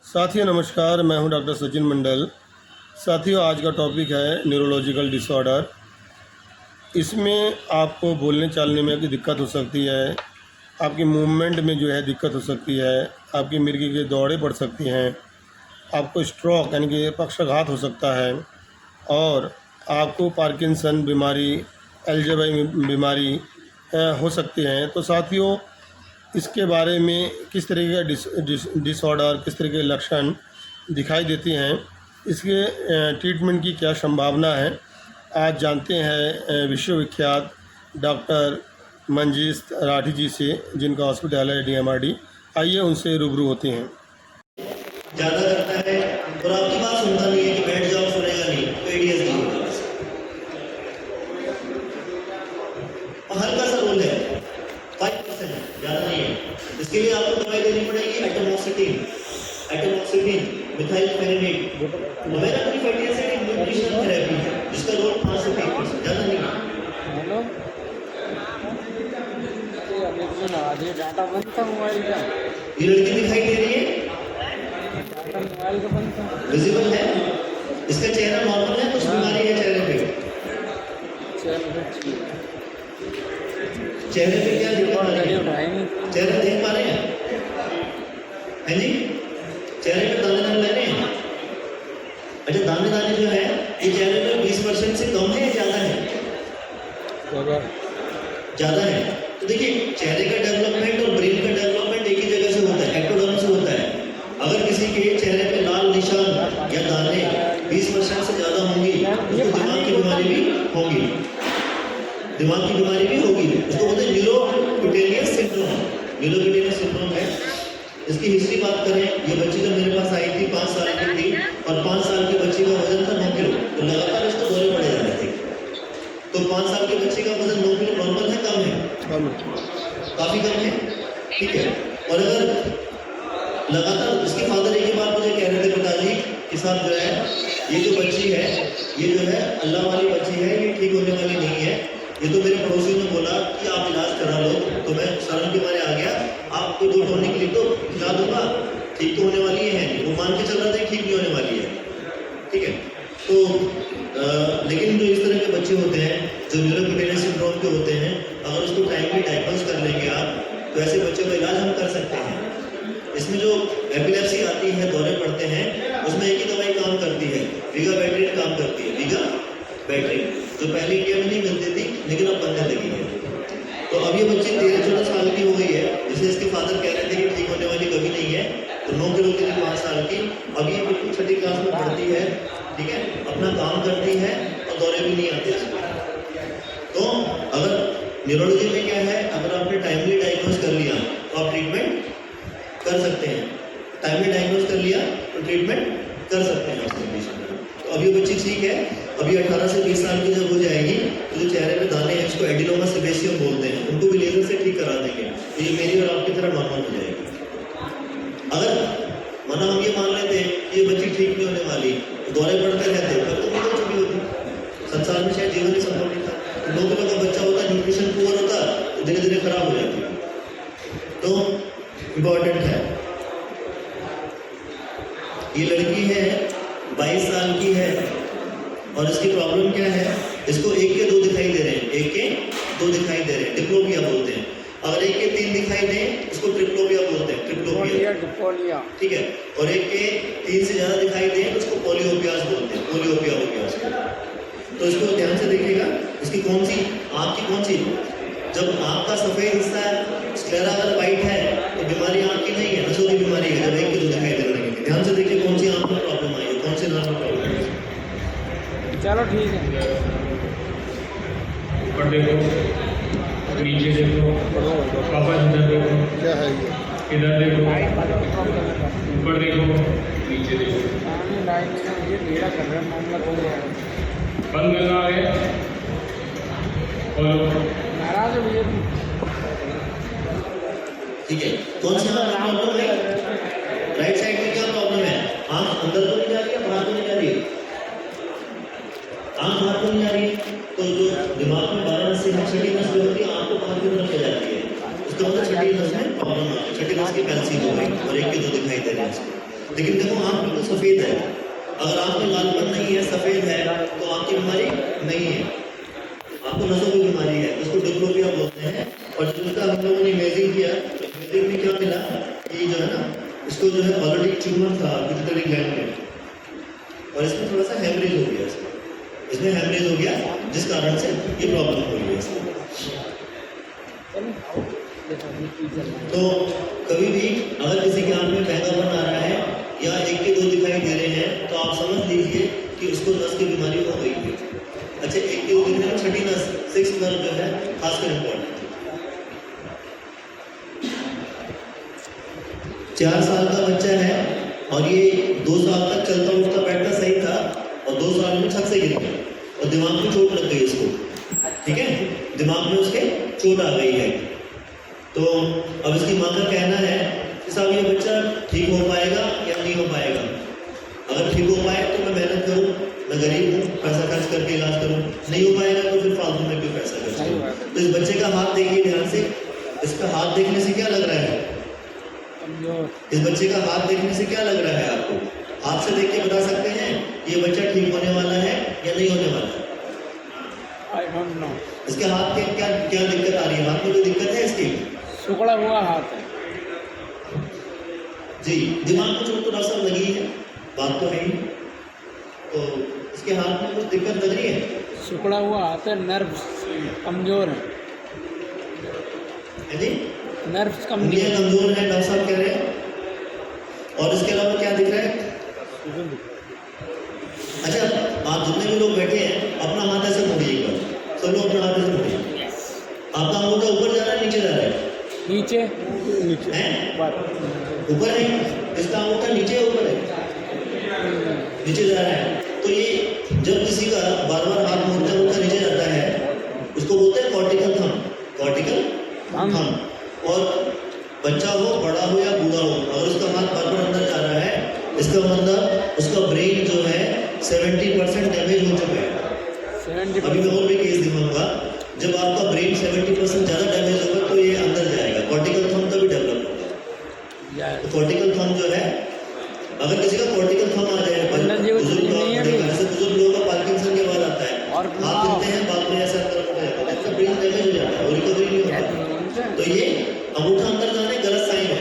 साथियों नमस्कार, मैं हूं डॉक्टर सचिन मंडल। साथियों, आज का टॉपिक है न्यूरोलॉजिकल डिसऑर्डर। इसमें आपको बोलने चालने में की दिक्कत हो सकती है, आपकी मूवमेंट में जो है दिक्कत हो सकती है, आपकी मिर्गी के दौड़े पड़ सकती हैं, आपको स्ट्रोक यानी कि पक्षाघात हो सकता है और आपको पार्किंसन बीमारी, अल्जाइमर बीमारी हो सकती हैं। तो साथियों, इसके बारे में किस तरीके का डिसऑर्डर, किस तरह के लक्षण दिखाई देते हैं, इसके ट्रीटमेंट की क्या संभावना है, आज जानते हैं विश्वविख्यात डॉक्टर मंजीश राठी जी से, जिनका हॉस्पिटल है DMRD। आइए उनसे रूबरू होते हैं। ज़्यादा करता है और आपकी बात सुनता नहीं है कि बैठ जाओ, सुनेगा नहीं, तो एडीएस नहीं होगा। और हल्का सा रोल है, 5%, ज़्यादा नहीं है। इसके लिए आपको दवाई देनी पड़ेगी एटमॉक्सिटिन, मिथाइल फेनिडेट, ओमेगा-3 फैटी एसिड एक न्यूट्रिशनल थेरेपी है जिसका रोल 5 से 10%, ज़्यादा नहीं है। हेलो, ये डाटा बंद था मोबाइल का। ये लड़की दिखाई दे रही है, डाटा मोबाइल का बंद था। विजिबल है, इसका चेहरा नॉर्मल है, कुछ बीमारी है चेहरे पे। चेहरे पे क्या दिक्कत आ रही है? चेहरा देख पा रहे हैं? है जी? चेहरे पे दाने दाने लग रहे हैं? अच्छा, दाने दाने जो है ये चेहरे पे 20% से कम है या ज़्यादा है? ज़्यादा है। तो देखिए, चेहरे का डेवलपमेंट और ब्रेन का डेवलपमेंट एक ही जगह से होता है, एक्टोडर्म से होता है। अगर किसी के चेहरे पे लाल निशान या दाने 20% से ज़्यादा होंगी तो दिमाग की बीमारी भी होगी, दिमाग की बीमारी भी होगी। उसको बोलते हैं न्यूरोक्यूटेनियस सिंड्रोम। न्यूरोक्यूटेनियस सिंड्रोम है। इसकी हिस्ट्री बात करें, ये बच्ची जब मेरे पास आई थी 5 साल की थी और 5 साल की बच्ची का वजन था 9 किलो, तो लगातार इसको दौरे पड़े जा रहे थे। तो 5 साल के बच्चे का वजन 9 किलो नॉर्मल है, कम है? काफ़ी कम है, ठीक है। और अगर लगातार, उसके फादर एक ही बात मुझे कह रहे थे, पिताजी के साथ जो है ये जो बच्ची है, ये जो है अल्लाह वाली बच्ची है, ये ठीक होने वाली नहीं है। ये तो मेरे पड़ोसी ने बोला कि आप इलाज करा लो, तो मैं शर्म के मारे आ गया। आपको 2 टॉनिक लिख दो, खिला दूंगा, ठीक तो होने वाली है। वो मान के चल रहा था ठीक नहीं होने वाली है, ठीक है। तो लेकिन जो इस तरह के बच्चे होते हैं जो न्यूरोक्यूटेनियस सिंड्रोम के होते हैं, अगर उसको टाइमली डायग्नोज कर लेंगे आप, तो ऐसे बच्चों का इलाज हम कर सकते हैं। इसमें जो एपिलेप्सी आती है, दौरे पड़ते हैं, उसमें एक ही दवाई काम करती है, विगाबैट्रिन काम करती है। विगाबैट्रिन जो पहले इंडिया में नहीं मिलती थी लेकिन अब बनने लगी है। तो अब ये बच्ची 13-14 साल की हो गई है, जिसे इसके फादर कह रहे थे कि ठीक होने वाली कभी नहीं है। तो 9 किलो की 5 साल की, अब ये बिल्कुल 6ठी क्लास में पढ़ती है, ठीक है, अपना काम करती है और दौरे भी नहीं आते इसको। तो अगर न्यूरोलॉजी में क्या है, अगर आपने टाइमली डायग्नोज कर लिया तो आप ट्रीटमेंट कर सकते हैं। टाइमली डायग्नोज कर लिया तो ट्रीटमेंट कर सकते हैं उस कंडीशन में। तो अब ये बच्ची ठीक है। अभी 18 से 20 साल की जब हो जाएगी तो जो चेहरे पे दाने हैं, इसको एडिनोमा सेबेसियम बोलते हैं, उनको भी लेजर से ठीक करा देंगे, तो ये मेरी और आपकी तरह नॉर्मल हो जाएगी। अगर माना हम ये मान लेते हैं कि ये बच्ची ठीक नहीं होने वाली, दौरे पड़ते रहते, तब तो निकल चुकी होती, संसार में शायद जीवन ही संभव नहीं था। 9 किलो का बच्चा होता, न्यूट्रिशन पुअर होता, तो धीरे धीरे खराब हो जाती। तो इम्पॉर्टेंट है। ये लड़की है, 22 साल की है और इसकी प्रॉब्लम क्या है, इसको 1 के 2 दिखाई दे रहे हैं, 1 के 2 दिखाई दे रहे हैं, डिप्लोपिया बोलते हैं। अगर 1 के 3 दिखाई दें, इसको ट्रिप्लोपिया बोलते हैं, ट्रिप्लोपिया, ठीक है। और 1 के 3 से ज़्यादा दिखाई दें तो उसको पोलियोपियास बोलते हैं, पोलियोपिया हो गया उसको। तो इसको ध्यान से देखिएगा, इसकी कौन सी आँख की कौन सी, जब आँख का सफ़ेद हिस्सा है, स्क्लेरा अगर वाइट है तो बीमारी आँख की नहीं है, नसों की बीमारी है। जब 1 के 2 दिखाई दे रहे हैं, ध्यान से देखिए कौन सी आँख में प्रॉब्लम आई है, कौन से नर्व में प्रॉब्लम है। चलो ठीक है। ऊपर देखो, नीचे देखो, वापस इधर देखो, क्या है ये? इधर देखो, ऊपर देखो, नीचे देखो। बंद करना है और नाराज हो गए, ठीक है। कौन सी आँख में प्रॉब्लम है? राइट साइड में क्या प्रॉब्लम है? आँख अंदर तो नहीं जा रही है, बाहर तो नहीं जा रही है, आँख बाहर तो नहीं जा रही है। तो जो दिमाग में 12 नसें हैं, 6ठी नस जो होती है आँख को बाहर की तरफ ले जाती है, उसका मतलब 6ठी नस में प्रॉब्लम है, 6ठी नस की पैल्सी हो गई और 1 के 2 दिखाई दे रहे हैं। लेकिन देखो आँख बिल्कुल सफ़ेद है, अगर आँख में लालपन नहीं है, सफ़ेद है, तो आँख की बीमारी नहीं है, आपको नसों की बीमारी है, उसको डिप्लोपिया बोलते हैं। और जिसका हम लोगों ने इमेजिंग किया, इमेजिंग में क्या मिला, ये जो है ना, इसको जो है ऑलरेडी ट्यूमर था पिट्यूटरी ग्लैंड में, और इसमें थोड़ा सा हेमरेज हो गया, इसमें हेमरेज हो गया, जिस कारण से ये प्रॉब्लम हो गई है। तो कभी भी अगर किसी की आँख में बैंगापन आ रहा है या एक के दो दिखाई दे रहे हैं, तो आप समझ लीजिए कि उसको नस की बीमारी हो गई है। अच्छा, एक के दो दिखने में छठी नस, सिक्स नर्व जो है खासकर इम्पोर्टेंट है। 4 साल का बच्चा है और ये 2 साल तक चलता उठता बैठता सही था, और 2 साल में छत से गिर गया और दिमाग में चोट लग गई इसको, ठीक है, दिमाग में उसके चोट आ गई है। तो अब इसकी माँ का कहना है कि साहब ये बच्चा ठीक हो पाएगा या नहीं हो पाएगा, अगर ठीक हो पाए तो मैं मेहनत करूँ, मैं गरीब हूँ, पैसा खर्च करके इलाज करूँ, नहीं हो पाएगा तो फिर फालतू में क्यों पैसा खर्च करूँ। तो इस बच्चे का हाथ देखिए ध्यान से, इसका हाथ देखने से क्या लग रहा है, इस बच्चे का हाथ देखने से क्या लग रहा है आपको, हाथ से देख के बता सकते हैं ये बच्चा ठीक होने वाला है या नहीं होने वाला है। आई डोंट नो, इसके हाथ के क्या क्या दिक्कत आ रही है, हाथ में कोई दिक्कत है इसकी, सुखड़ा हुआ हाथ है जी, दिमाग में चोट तो डॉक्टर साहब लगी है, बात तो है ही, तो इसके हाथ में कुछ दिक्कत लग रही है, सुखड़ा हुआ हाथ है, नर्व्स कमजोर है जी, नर्व्स उंगलियां कमजोर। कमजोर है, डॉक्टर साहब कह रहे हैं। और इसके अलावा क्या दिख रहा है? अच्छा, आप जितने भी लोग बैठे हैं अपना हाथ ऐसे मोड़िए एक बार, सब लोग अपना हाथ ऐसे मोड़िए। आपका अंगूठा ऊपर जा रहा है नीचे जा रहा है? नीचे हैं? ऊपर ऊपर है, इसका अंगूठा नीचे है ऊपर है? नीचे जा रहा है। तो ये जब किसी का बार बार हाथ मोड़ते अंगूठा नीचे जाता है, उसको बोलते हैं कॉर्टिकल थंब, कॉर्टिकल थंब। और बच्चा हो, बड़ा हो या बूढ़ा हो, अगर उसका हाथ बार बार अंदर जा रहा है, इसका मतलब उसका ब्रेन जो है 70% डैमेज हो चुका है। 70%। अभी मैं और भी केस दिखाऊंगा, जब आपका ब्रेन 70% ज़्यादा डैमेज होगा तो ये अंदर जाएगा, कॉर्टिकल थंब तभी डेवलप होगा। तो कॉर्टिकल थंब जो है, अगर किसी का कॉर्टिकल थंब आ जाए, बुजुर्ग लोगों का पार्किंसन के बाद आता है, हाथ गिरते हैं, बाद में ऐसा अंदर हो जाता है, उसका ब्रेन डैमेज हो जाता है और रिकवरी नहीं होता। तो ये अंगूठा अंदर जाने गलत साइन है,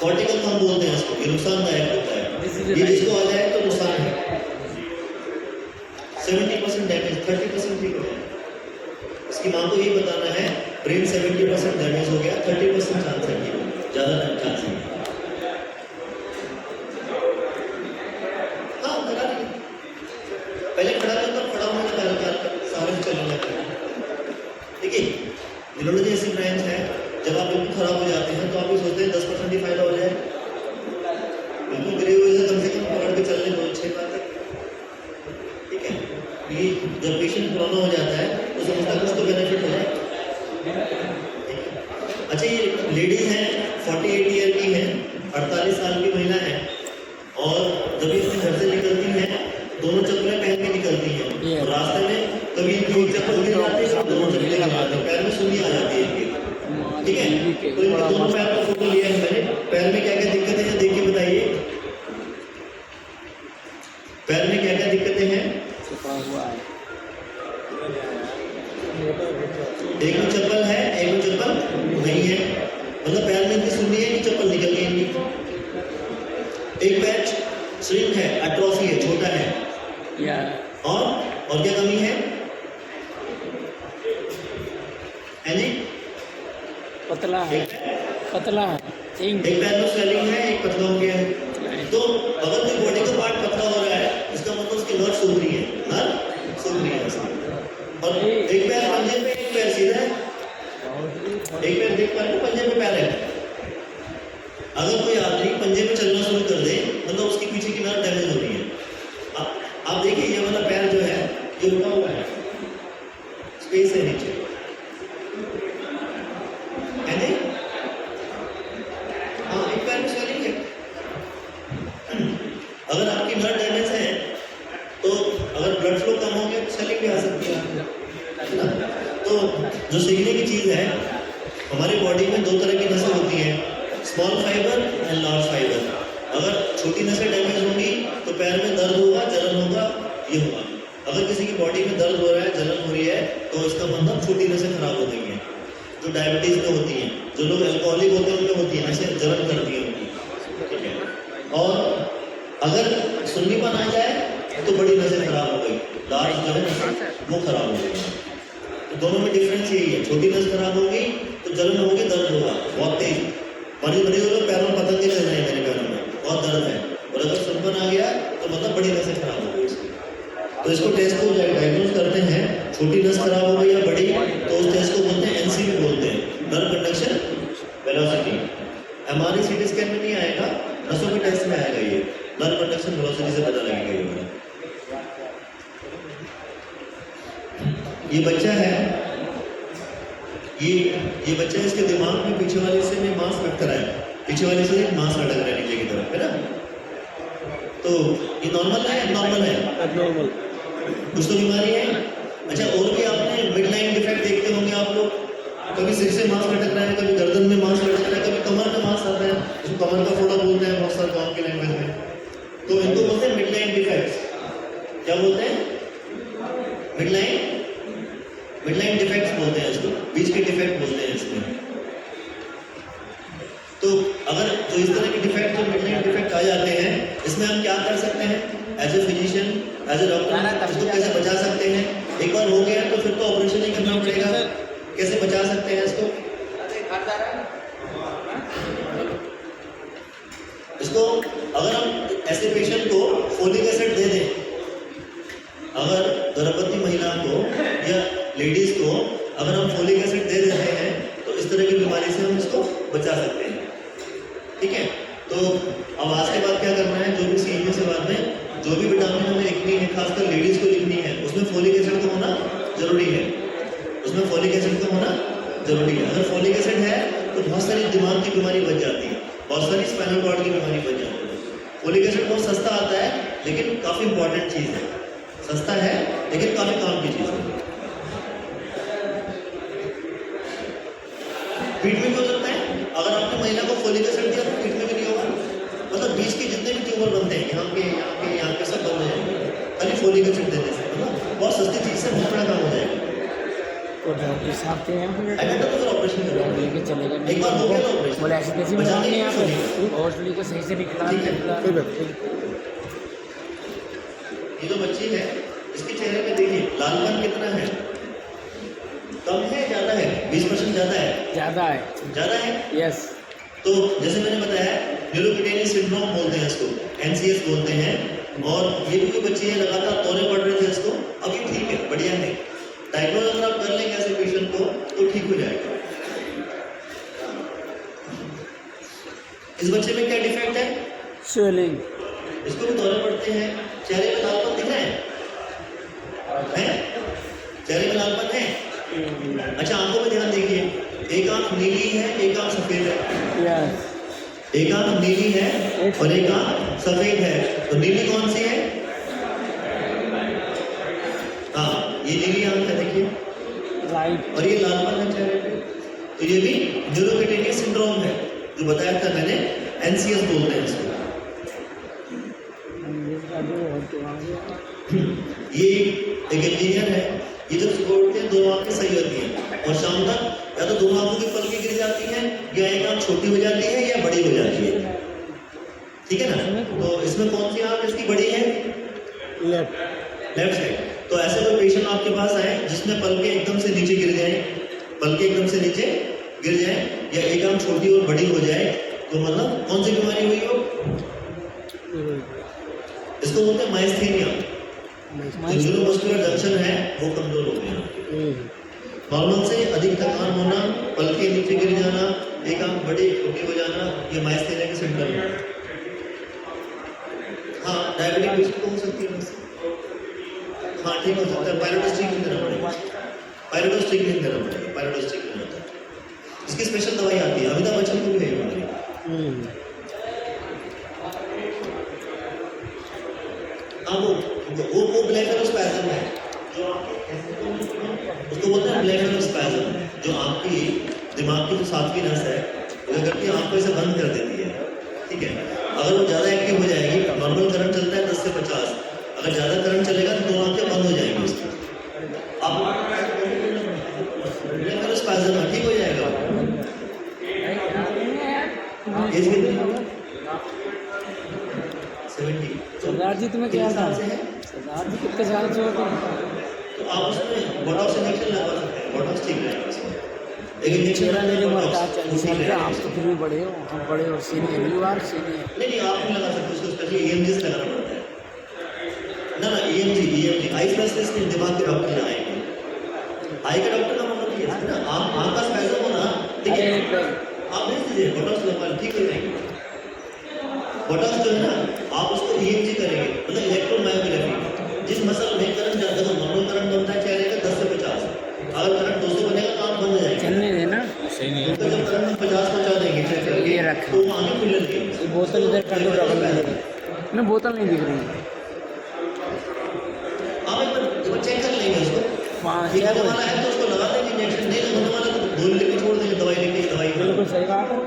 कॉर्टिकल थंब बोलते हैं इसको, ये नुकसानदायक होता है। ये जिसको आ जाए तो नुकसान है। 70% डैमेज, 30% ठीक हो जाए। इसकी माँ को ये बताना है ब्रेन 70% डैमेज हो गया, 30% चांस है ठीक होने का, ज़्यादा चांस नहीं। हाँ, करा लीजिए, पहले खड़ा रहकर खड़ा होने का पहले सारे चलने लगता है। देखिए, न्यूरोलॉजी ऐसी ब्रांच है, जब आप बिल्कुल खराब हो जाते हैं तो आप ये सोचते हैं 10% ही फायदा हो जाए, बिल्कुल गरीब हो जाए, कम से कम पकड़ के चलने दो 6 बार तक, ठीक है। ये जब पेशेंट पुराना हो जाता है तो समझता है कुछ तो बेनिफिट हो जाए। अच्छा, ये लेडीज हैं, 48 ईयर की हैं, 48 साल की महिला है, और जब ये अपने घर से निकलती हैं, दोनों चप्पलें पहन के निकलती हैं, और रास्ते में कभी इनकी एक चप्पल गिर जाती है, दोनों चप्पलें गिर जाती हैं, पैर में सुई आ जाती है इनकी, ठीक है। तो इनके दोनों पैर का फोटो लिया है मैंने, पैर में क्या क्या दिक्कतें हैं देख के बताइए, पैर में क्या क्या दिक्कतें हैं? एक में चप्पल है, एक में चप्पल नहीं है, मतलब पैर में इतनी सुन्नी है कि चप्पल निकल गई इनकी। एक पैर श्रिंक है, एट्रोफी है, छोटा है, और क्या कमी है? जी, पतला है, पतला है, एक पैर में स्वेलिंग है, एक पतला हो गया है। तो अगर कोई बॉडी का पार्ट पतला हो रहा है, इसका मतलब उसकी नर्व सूख रही है, नर्व सूख रही है। और एक पैर पंजे पे, एक पैर सीधा है, एक पैर देख पा रहे हो, पंजे पे पैर है। अगर कोई आदमी पंजे पे चलना शुरू कर दे, मतलब उसकी पीछे की नर्व डैमेज हो रही है। आप देखिए, ये वाला पैर जो है ये रुका हुआ है, स्पेस है नीचे, है नहीं? हाँ, एक पैर में स्वेलिंग है। अगर आपकी नर्व डैमेज है तो अगर ब्लड फ्लो कम हो गया तो स्वेलिंग भी आ सकती है ना। तो जो सीखने की चीज़ है, हमारी बॉडी में 2 तरह की नसें होती हैं, small fibre and large fibre. अगर छोटी नसें डैमेज होंगी तो पैर में दर्द होगा, जलन होगा, ये होगा। अगर किसी की बॉडी में दर्द हो रहा है, जलन हो रही है, तो इसका मतलब छोटी नसें खराब हो गई हैं, जो डायबिटीज में होती हैं, जो लोग अल्कोहलिक होते हैं उनमें होती है, नसें जलन करती है उनकी, ठीक है। और अगर सुन्नीपन आ जाए तो बड़ी नसें खराब हो गई, लार्ज जो है नसें वो खराब हो गई। तो दोनों में डिफरेंस यही है, छोटी नस खराब होगी तो जलन होगी, दर्द होगा बहुत तेज, बड़ी बड़ी हो पैरों में पतंगे चल रहे हैं, मेरे पैरों में बहुत दर्द है। और अगर सुन्नीपन आ गया तो मतलब बड़ी नसें खराब हो गई इसकी। तो इसको टेस्ट को डायग्नोज करते हैं, छोटी नस खराब हो गई या बड़ी, तो उस टेस्ट को बोलते हैं एनसीवी बोलते हैं, nerve conduction velocity. MRI CT scan में नहीं आएगा, नसों के टेस्ट में आएगा, ये नर्व कंडक्शन वेलोसिटी से पता लगेगा ये। ये बच्चा है, ये बच्चा, इसके दिमाग में पीछे वाले हिस्से में मांस लटक रहा है, पीछे वाले से एक मांस लटक रहा है नीचे की तरफ, है ना। तो ये नॉर्मल है, एबनॉर्मल है, एबनॉर्मल, कुछ तो बीमारी है। अच्छा, और भी आपने मिड लाइन डिफेक्ट देखते होंगे आप लोग, कभी सिर से मांस लटक रहा है, कभी गर्दन में मांस लटक रहा है, कभी कमर में मांस आता है, इसको कमर का फोड़ा बोलते हैं बहुत सारे गाँव की लैंग्वेज में। तो इनको बोलते हैं मिड लाइन डिफेक्ट्स। क्या बोलते हैं? मिड लाइन डिफेक्ट्स बोलते हैं इसको, बीच के डिफेक्ट बोलते हैं इसमें। तो अगर जो इस तरह के डिफेक्ट, जो मिड लाइन डिफेक्ट आ जाते हैं, इसमें हम क्या कर सकते हैं as a physician, as a doctor, इसको कैसे बचा सकते हैं? एक बार हो गया तो फिर तो ऑपरेशन ही करना पड़ेगा। कैसे बचा सकते हैं इसको? इसको अगर हम ऐसे पेशेंट को फोलिक एसिड दे दें, अगर गर्भवती महिला को या लेडीज को अगर हम फोलिक एसिड दे देते हैं तो इस तरह की बीमारी से हम इसको बचा सकते हैं, ठीक है। तो अब आज के बाद क्या करना है, जो भी सीखने से बाद में जो भी विटामिन हमें लिखनी है, खासकर लेडीज को लिखनी है, उसमें फोलिक एसिड का होना जरूरी है, उसमें फोलिक एसिड का होना जरूरी है। अगर फोलिक एसिड है तो बहुत सारी दिमाग की बीमारी बच जाती है, बहुत सारी स्पाइनल कॉर्ड की बीमारी बच जाती है। फोलिक एसिड बहुत सस्ता आता है, लेकिन काफ़ी इंपॉर्टेंट चीज़ है, सस्ता है लेकिन काफ़ी काम की चीज़ है। पीठ में क्यों लगता है? अगर आपने महिला को फोलिक एसिड दिया तो पीठ में भी नहीं होगा, मतलब बीच के जितने भी ट्यूमर बनते हैं, यहाँ के सब बंद हो जाएंगे खाली फोलिक एसिड देने से, मतलब बहुत सस्ती चीज़ से बहुत बड़ा काम हो जाएगा। तो डॉक्टर साहब के यहाँ तो फिर ऑपरेशन करो, लेके चलेगा, एक बार हो गया तो ऑपरेशन, बोले ऐसे कैसे बचाने यहाँ के पे लिए। हॉस्पिटल को सही से निकला। ये जो बच्ची है, इसके चेहरे पे देखिए लालपन कितना है, कम है ज़्यादा है? 20% ज़्यादा है, ज़्यादा है। यस। तो जैसे मैंने बताया, न्यूरोक्यूटेनियस सिंड्रोम बोलते हैं इसको, NCS बोलते हैं। और ये भी कोई बच्ची है, लगातार दौरे पड़ रहे थे इसको, अब ये ठीक है, बढ़िया है। डायग्नोज अगर आप कर लेंगे ऐसे पेशेंट को तो ठीक हो जाएगा। इस बच्चे में क्या डिफेक्ट है? स्वेलिंग। इसको भी दौरे पड़ते हैं, चेहरे में लालपन दिख रहा है? चेहरे में लालपन है? अच्छा, आंखों में ध्यान देखिए, एक आंख नीली है, एक आंख सफेद है। यस। एक आंख नीली है और एक आंख सफेद है, तो नीली कौन सी है? हाँ, ये नीली आंख है, देखिए, राइट। और ये लालपन है चेहरे पे, तो ये भी न्यूरोक्यूटेनियस सिंड्रोम है, जो बताया था मैंने, NCS बोलते हैं इसको। ये एक इंजीनियर है, ये जब सुबह उठते हैं दोनों आंखें सही होती हैं, और शाम तक या तो दोनों आंखों की पलकें गिर जाती हैं, या एक आंख छोटी हो जाती है या बड़ी हो जाती है, ठीक है ना। तो इसमें कौन सी आंख इसकी बड़ी है? Left side. तो ऐसे कोई पेशेंट आपके पास आए जिसमें पलकें एकदम से नीचे गिर जाए, पलकें एकदम से नीचे गिर जाए, या एक आंख छोटी और बड़ी हो जाए, तो मतलब कौन सी बीमारी हुई हो? इसको बोलते हैं माइस्थेनिया। जो न्यूरोमस्कुलर जंक्शन है वो कमजोर हो गया, नॉर्मल से अधिक थकान होना, पलकें नीचे गिर जाना, एक आंख बड़ी छोटी हो जाना, ये माइस्थेनिया के सिम्टम है। हाँ, डायबिटिक पेशेंट को हो सकती है वैसे, हाँ ठीक हो सकता है। पायरोडोस्टिक देना पड़ेगा, पायरोडोस्टिक देना पड़ेगा, पायरोडोस्टिक देना होता है, इसकी स्पेशल दवाई आती है, अमिताभ बच्चन को भी है बीमारी। हाँ, वो ब्लेफेरोस्पैज़म है, जो उसको बोलते हैं ब्लेफेरोस्पैज़म, जो आपकी दिमाग की जो सातवीं नस है वो क्या करती है, आपको इसे बंद कर देती है, ठीक है। अगर वो ज़्यादा एक्टिव हो जाएगी, नॉर्मल करंट चलता है 10 से 50, अगर ज़्यादा करंट चलेगा तो दोनों आंखें बंद हो जाएंगी उसकी। आप स्पाज़म ठीक हो जाएगा। एज कितनी? 70। सरदार जी तुम्हें क्या था? सरदार जी कितने साल से होते हैं? तो आप उसमें बोटॉक्स इंजेक्शन लगा सकते हैं, बोटॉक्स ठीक रहेगा उसमें। एक इंजेक्शन मेरा मेरी उम्र था बोटॉक्स, 40 साल का, आप तो फिर भी बड़े हो, हम बड़े और सीनियर, यू आर सीनियर। नहीं आप नहीं लगा सकते उसको, स्पेशली EMG से लगाना पड़ता है ना। EMG आई स्पेशलिस्ट के दिमाग के डॉक्टर लगाएंगे। आई का डॉक्टर का मतलब ये है ना, आप आँख का स्पेशल हो ना, देखिए आप भेज दीजिए बोटॉक्स लगवा, ठीक हो जाएंगे। बोटॉक्स जो है ना, आप उसको EMG करेंगे, मतलब इलेक्ट्रोमायोग्राफी। जिस मसल में करंट जाता है, तो नॉर्मल करंट बनता है चेहरे का 10 से 50, अगर करंट 200 बनेगा तो आँख बंद हो जाएगी। चलने देना। तो जब करंट हम 50 पहुँचा देंगे चेक करके, ये रखा। तो वो आँखें खुल जाती हैं। ये बोतल इधर कर दो, डबल में ना, बोतल नहीं दिख रही। आप एक बार चेक कर लेंगे उसको, वहाँ ठीक होने वाला है तो उसको लगा देंगे इंजेक्शन, नहीं होने वाला तो गोली लेके छोड़ देंगे, दवाई लेके दवाई बिल्कुल सही बात है।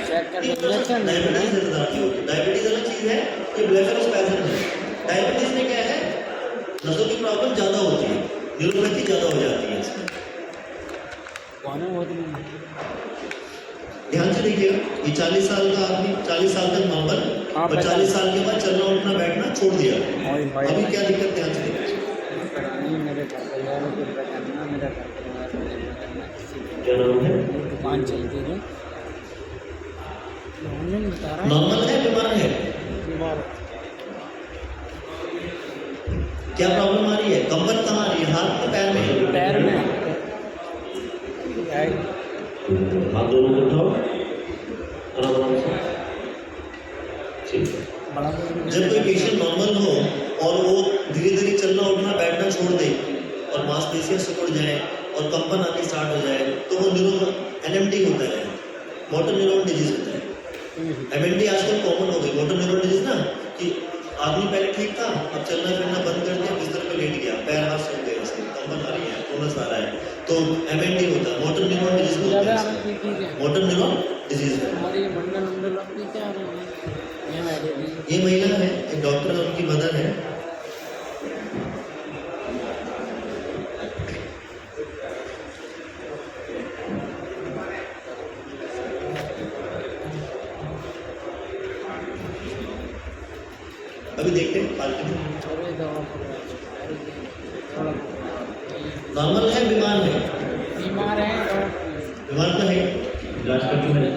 चेक कर इंजेक्शन नहीं देना। डायबिटीज अलग चीज़ है, ये ब्लेफरोस्पैज़म है। डायबिटीज में क्या है, नसों की प्रॉब्लम ज़्यादा होती है, न्यूरोपैथी ज़्यादा हो जाती है इसमें। कौन है वो तो नहीं। ध्यान से देखिएगा, ये 40 साल का आदमी 40 साल तक नॉर्मल, हाँ, और 40 साल के बाद चलना उठना बैठना छोड़ दिया। भाई अभी क्या दिक्कत, ध्यान से देखिए। नहीं, मेरे घर परिवार को करना, मेरा घर परिवार को करना, किसी को क्या नाम है? दुकान चलती है। नहीं बता रहा नॉर्मल है, बीमार है? बीमार क्या प्रॉब्लम आ रही है? कंपन कहाँ आ रही है, हाथ में पैर में? पैर में हाथ दोनों को उठाओ, आराम से। ठीक है। बड़ा जब कोई पेशेंट नॉर्मल हो और वो धीरे धीरे चलना उठना बैठना छोड़ दे और मांसपेशियां सिकुड़ जाए और कंपन आनी स्टार्ट हो जाए, तो वो NMD होता है, मोटर न्यूरॉन डिजीज होता है। MND आजकल कॉमन हो गई, मोटर न्यूरॉन डिजीज ना, कि आदमी पहले ठीक था, अब चलना फिरना बंद कर दिया, बिस्तर पे लेट गया, पैर हाथ सूख गए, उसके कंपन आ रही है, टोनस आ रहा है, तो MND होता है, मोटर न्यूरॉन डिजीज होता है। ठीक है। मोटर न्यूरॉन डिजीज है। हमारी मंडल मंडल अपनी क्या रही है, ये महिला है, एक डॉक्टर है, उनकी मदर है। अभी देखते हैं पार्किंग नॉर्मल है, बीमार है? बीमार है और बीमार तो है, इलाज करके मैंने।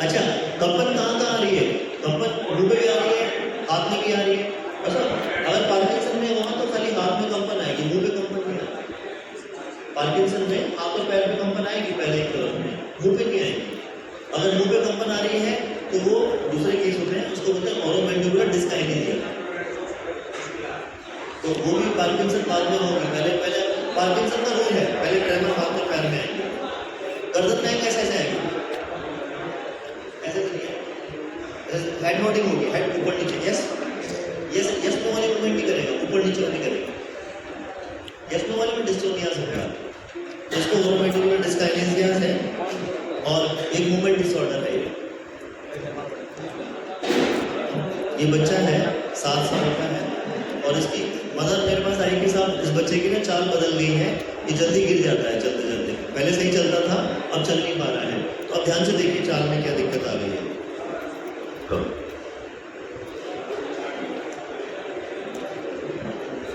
अच्छा, कंपन कहाँ आ रही है? कंपन मुंह पे भी आ रही है, हाथ में भी आ रही है। अच्छा, अगर पार्किंसन में वहाँ तो खाली हाथ में कंपन आएगी, मुंह पे कंपन नहीं आएगी। पार्किंसन में हाथ और पैर में कंपन आएगी पहले एक तरफ में, मुंह पे नहीं आएगी। अगर मुंह पे कंपन आ रही है तो वो दूसरे केस होते हैं, उसको बोलते हैं ओरोमैंडिबुलर डिस्काइनेसिया। तो वो भी पार्किंसन बाद में होगी, पहले पार्किंसन का रूल है, पहले ट्रेमर हाथ और पैर में आएंगे। गर्दन में कैसे आएगी, ऐसे तो नहीं है, हेड नोडिंग होगी, हेड ऊपर नीचे, यस यस यस नो वाले मूवमेंट नहीं करेगा, ऊपर नीचे नहीं करेगा। यस नो वाले में डिस्टोनिया होगा, जिसको ओरोमैंडिबुलर डिस्काइनेसिया है और एक मूवमेंट डिसऑर्डर है। ये बच्चा है 7 साल का है और इसकी मदर मेरे पास आई के साथ, इस बच्चे की ना चाल बदल गई है, ये जल्दी गिर जाता है चलते चलते, पहले सही चलता था अब चल नहीं पा रहा है। तो अब ध्यान से देखिए चाल में क्या दिक्कत आ गई है।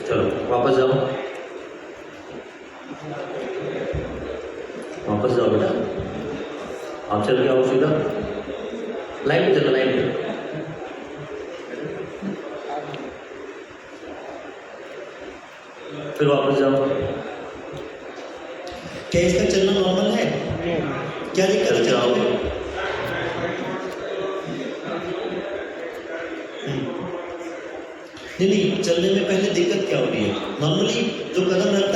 चलो वापस जाओ, वापस जाओ बेटा, आप चल के आओ सीधा, लाइन पे चलो, लाइन पे। फिर वापस जाओ। क्या इसका चलना नॉर्मल है? क्या दिक्कत है जाओ। चलने में? नहीं, चलने में पहले दिक्कत क्या हो रही है? नॉर्मली जो कदम रखते